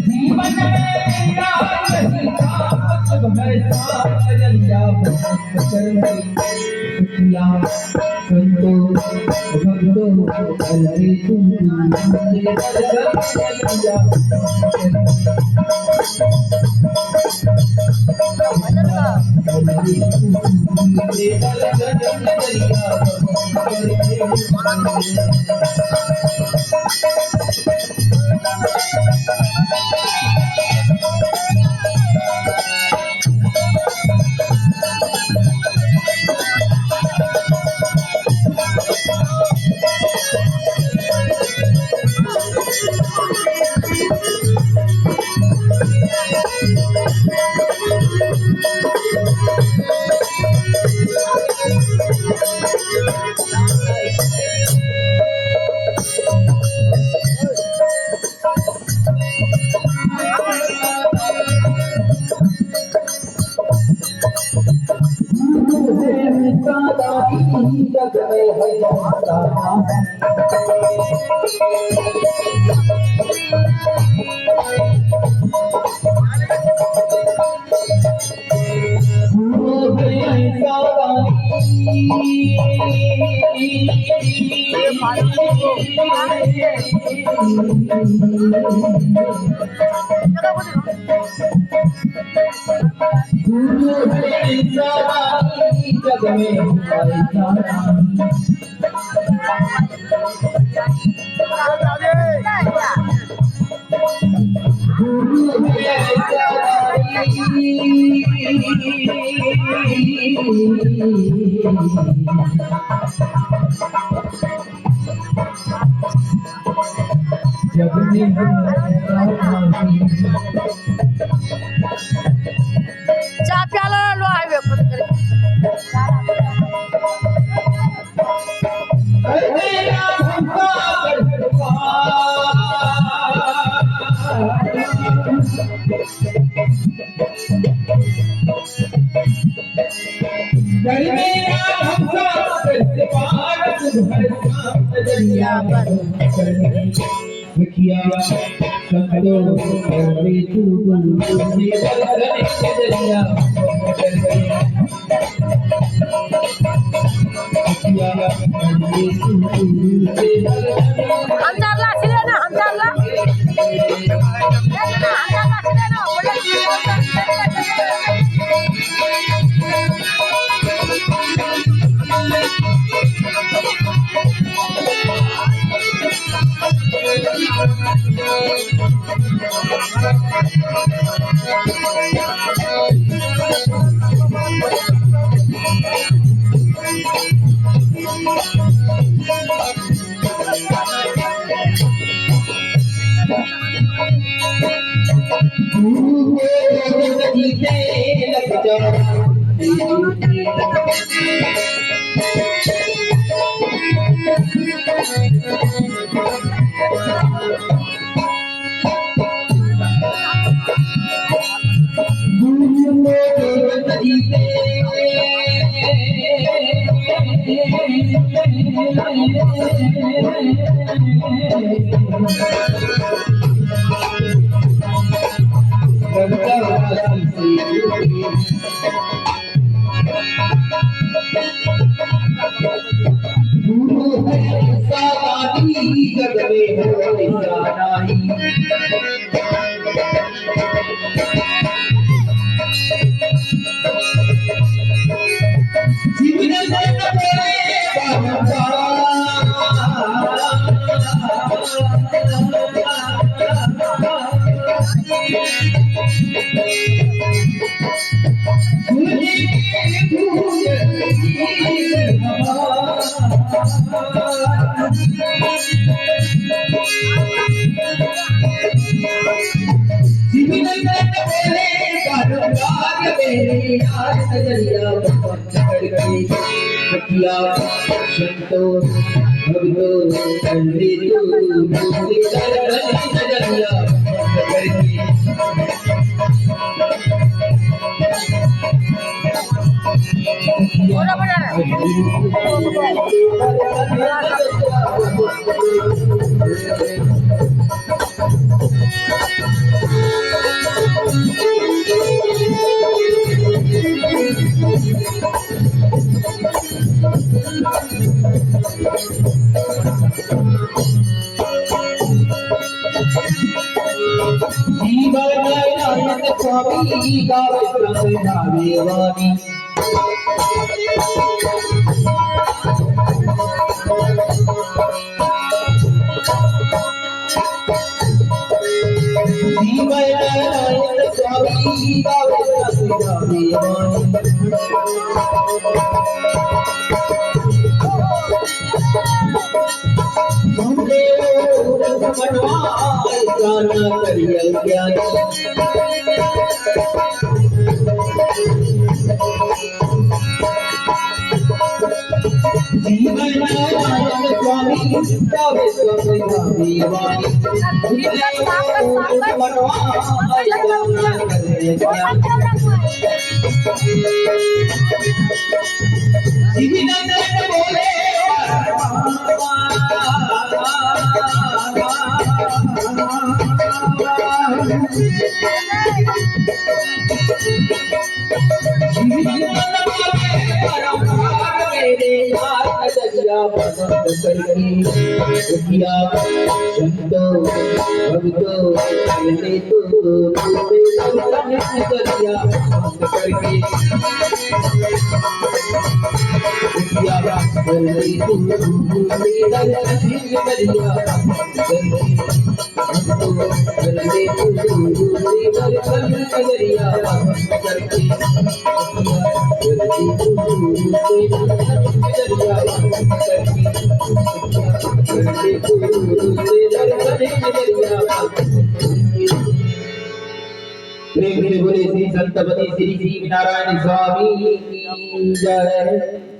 जीवन मेरा नहीं था सब है साथ जलिया सुखिया संतो भक्तो हरे तुम मेरे जलिया चा प्याला लो आहे हमदारला असले ना हमदारला जीवनानंद स्वामी गावे ब्रह्मनावे वाणी जीवनानंद स्वामी गावे ब्रह्मनावे वाणी गाना करियल ज्ञान जीवनानंद स्वामी गावे ब्रह्मनावे वाणी जीवनानंद बोले मेरे यार नजरिया पसंद करके दुखिया संतो भक्तो मिले तो रूपे नजरिया पसंद करके दुखिया मिले तो रूपे नजरिया पसंद करके संतो मिले तो रूपे नजरिया पसंद करके प्रेम से बोले श्री संत पति श्री श्री नारायण स्वामी की जय।